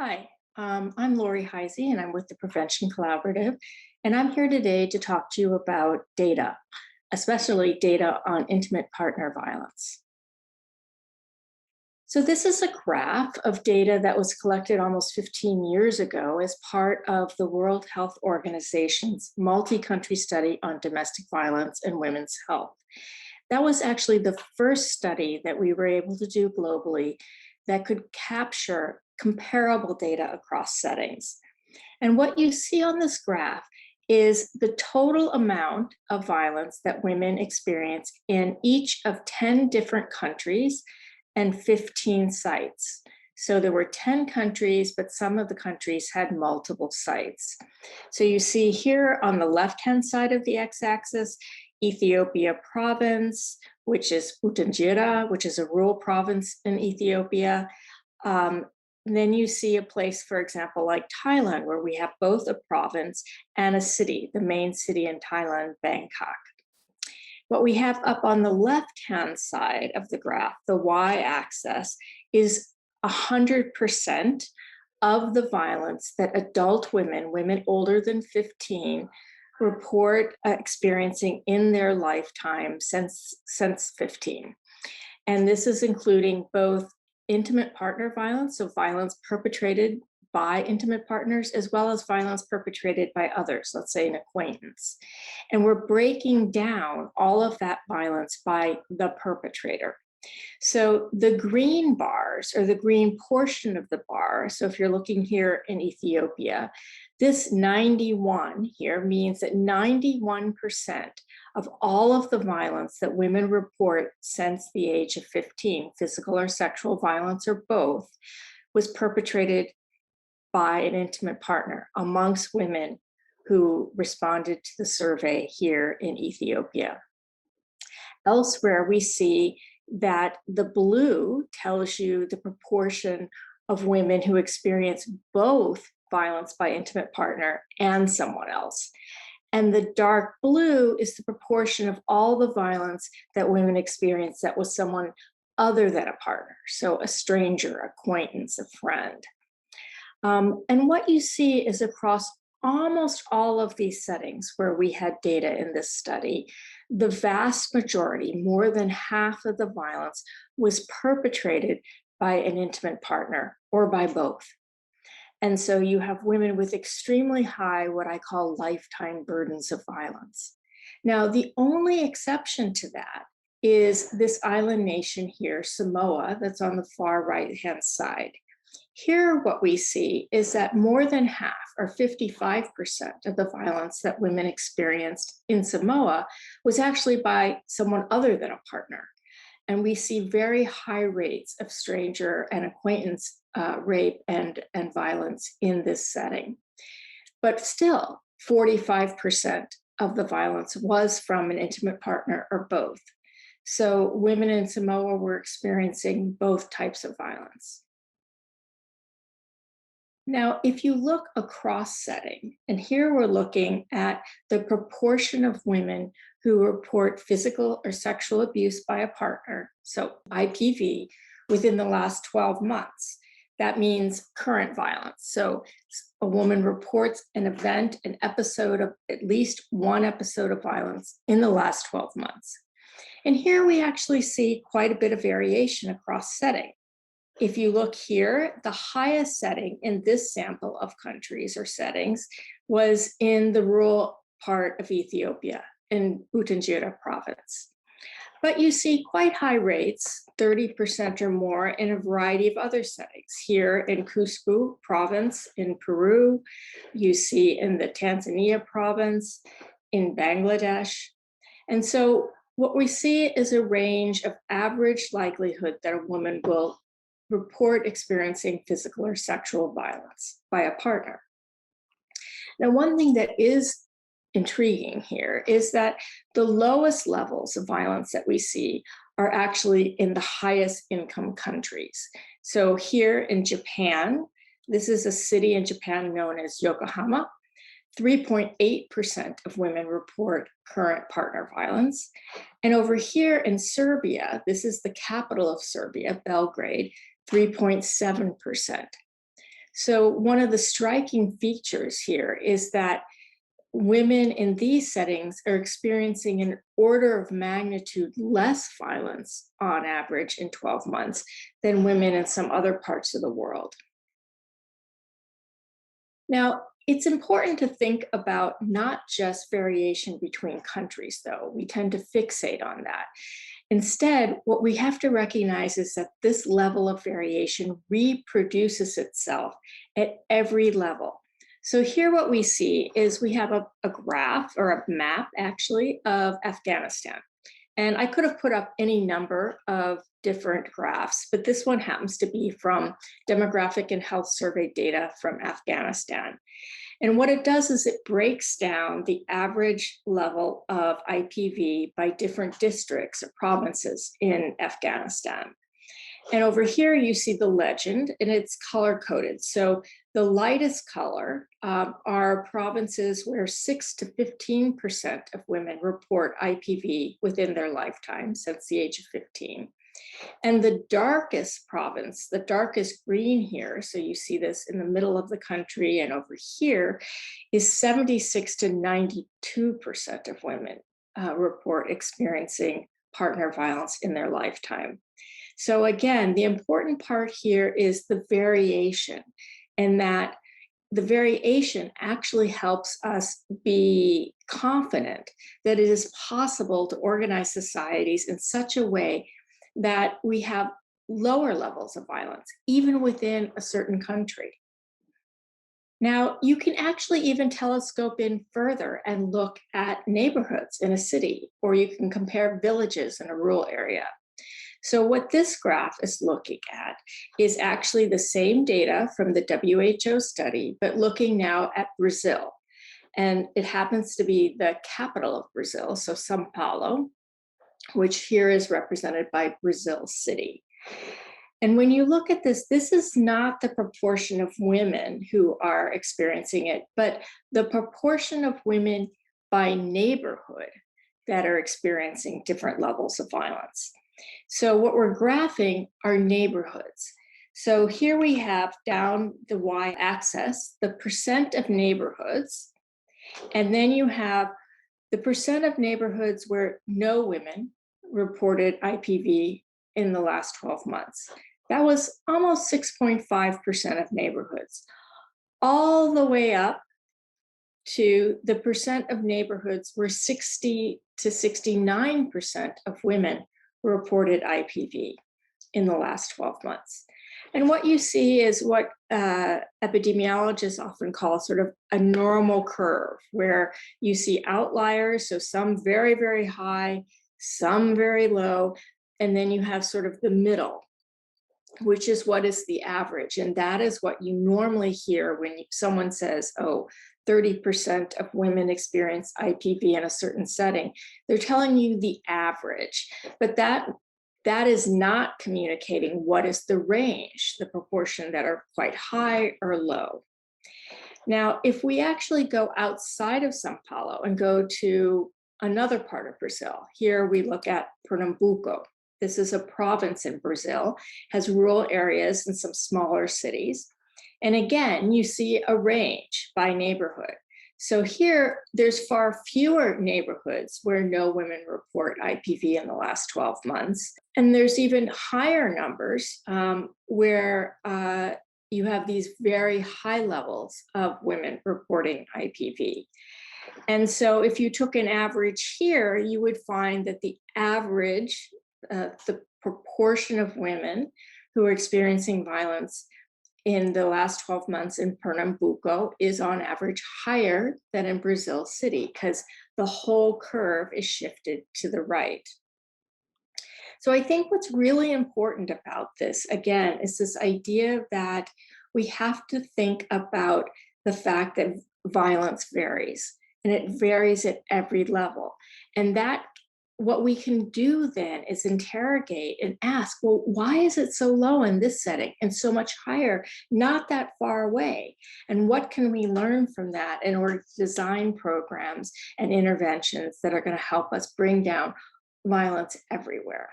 Hi, I'm Lori Heisey, and I'm with the Prevention Collaborative. And I'm here today to talk to you about data, especially data on intimate partner violence. So, this is a graph of data that was collected almost 15 years ago as part of the World Health Organization's multi country study on domestic violence and women's health. That was actually the first study that we were able to do globally that could capture comparable data across settings. And what you see on this graph is the total amount of violence that women experience in each of 10 different countries and 15 sites. So there were 10 countries, but some of the countries had multiple sites. So you see here on the left-hand side of the x-axis, Ethiopia province, which is Utanjira, which is a rural province in Ethiopia. Then you see a place, for example, like Thailand, where we have both a province and a city, the main city in Thailand, Bangkok. What we have up on the left-hand side of the graph, the y-axis, is 100% of the violence that adult women, women older than 15, report experiencing in their lifetime since 15. And this is including both intimate partner violence, so violence perpetrated by intimate partners, as well as violence perpetrated by others, let's say an acquaintance. And we're breaking down all of that violence by the perpetrator. So the green bars, or the green portion of the bar, so if you're looking here in Ethiopia, this 91 here means that 91% of all of the violence that women report since the age of 15, physical or sexual violence or both, was perpetrated by an intimate partner amongst women who responded to the survey here in Ethiopia. Elsewhere, we see that the blue tells you the proportion of women who experience both violence by intimate partner and someone else. And the dark blue is the proportion of all the violence that women experience that was someone other than a partner, so a stranger, acquaintance, a friend. And what you see is across almost all of these settings where we had data in this study, the vast majority, more than half of the violence, was perpetrated by an intimate partner or by both. And so you have women with extremely high, what I call lifetime burdens of violence. Now, the only exception to that is this island nation here, Samoa, that's on the far right-hand side. Here, what we see is that more than half, or 55% of the violence that women experienced in Samoa was actually by someone other than a partner. And we see very high rates of stranger and acquaintance rape and violence in this setting. But still, 45% of the violence was from an intimate partner or both. So women in Samoa were experiencing both types of violence. Now, if you look across setting, and here we're looking at the proportion of women who report physical or sexual abuse by a partner, so IPV, within the last 12 months. That means current violence. So a woman reports an event, an episode of at least one episode of violence in the last 12 months. And here we actually see quite a bit of variation across setting. If you look here, the highest setting in this sample of countries or settings was in the rural part of Ethiopia, in Utanjira province. But you see quite high rates, 30% or more, in a variety of other settings. Here in Cusco province in Peru, you see in the Tanzania province, in Bangladesh. And so what we see is a range of average likelihood that a woman will report experiencing physical or sexual violence by a partner. Now, one thing that is intriguing here is that the lowest levels of violence that we see are actually in the highest income countries. So here in Japan, this is a city in Japan known as Yokohama. 3.8% of women report current partner violence. And over here in Serbia, this is the capital of Serbia, Belgrade, 3.7%. So one of the striking features here is that women in these settings are experiencing an order of magnitude less violence on average in 12 months than women in some other parts of the world. Now, it's important to think about not just variation between countries, though. We tend to fixate on that. Instead, what we have to recognize is that this level of variation reproduces itself at every level. So here what we see is we have a graph or a map actually of Afghanistan. And I could have put up any number of different graphs, but this one happens to be from Demographic and Health Survey data from Afghanistan. And what it does is it breaks down the average level of IPV by different districts or provinces in Afghanistan. And over here, you see the legend, and it's color coded. So the lightest color are provinces where 6 to 15% of women report IPV within their lifetime since the age of 15. And the darkest province, the darkest green here, so you see this in the middle of the country and over here, is 76 to 92% of women report experiencing partner violence in their lifetime. So again, the important part here is the variation, and that the variation actually helps us be confident that it is possible to organize societies in such a way that we have lower levels of violence, even within a certain country. Now, you can actually even telescope in further and look at neighborhoods in a city, or you can compare villages in a rural area. So what this graph is looking at is actually the same data from the WHO study, but looking now at Brazil. And it happens to be the capital of Brazil, so Sao Paulo, which here is represented by Brazil City. And when you look at this, this is not the proportion of women who are experiencing it, but the proportion of women by neighborhood that are experiencing different levels of violence. So what we're graphing are neighborhoods. So here we have down the y-axis, the percent of neighborhoods, and then you have the percent of neighborhoods where no women reported IPV in the last 12 months. That was almost 6.5% of neighborhoods, all the way up to the percent of neighborhoods where 60 to 69% of women reported IPV in the last 12 months. And what you see is what epidemiologists often call sort of a normal curve, where you see outliers, so some very, very high, some very low, and then you have sort of the middle, which is what is the average. And that is what you normally hear when someone says, oh, 30% of women experience IPV in a certain setting. They're telling you the average, but that is not communicating what is the range, the proportion that are quite high or low. Now, if we actually go outside of Sao Paulo and go to another part of Brazil, here we look at Pernambuco. This is a province in Brazil, has rural areas and some smaller cities. And again, you see a range by neighborhood. So here, there's far fewer neighborhoods where no women report IPV in the last 12 months. And there's even higher numbers where you have these very high levels of women reporting IPV. And so if you took an average here, you would find that the average, the proportion of women who are experiencing violence in the last 12 months in Pernambuco is on average higher than in Brazil City, because the whole curve is shifted to the right. So I think what's really important about this, again, is this idea that we have to think about the fact that violence varies, and it varies at every level. And that what we can do then is interrogate and ask, well, why is it so low in this setting and so much higher, not that far away? And what can we learn from that in order to design programs and interventions that are going to help us bring down violence everywhere?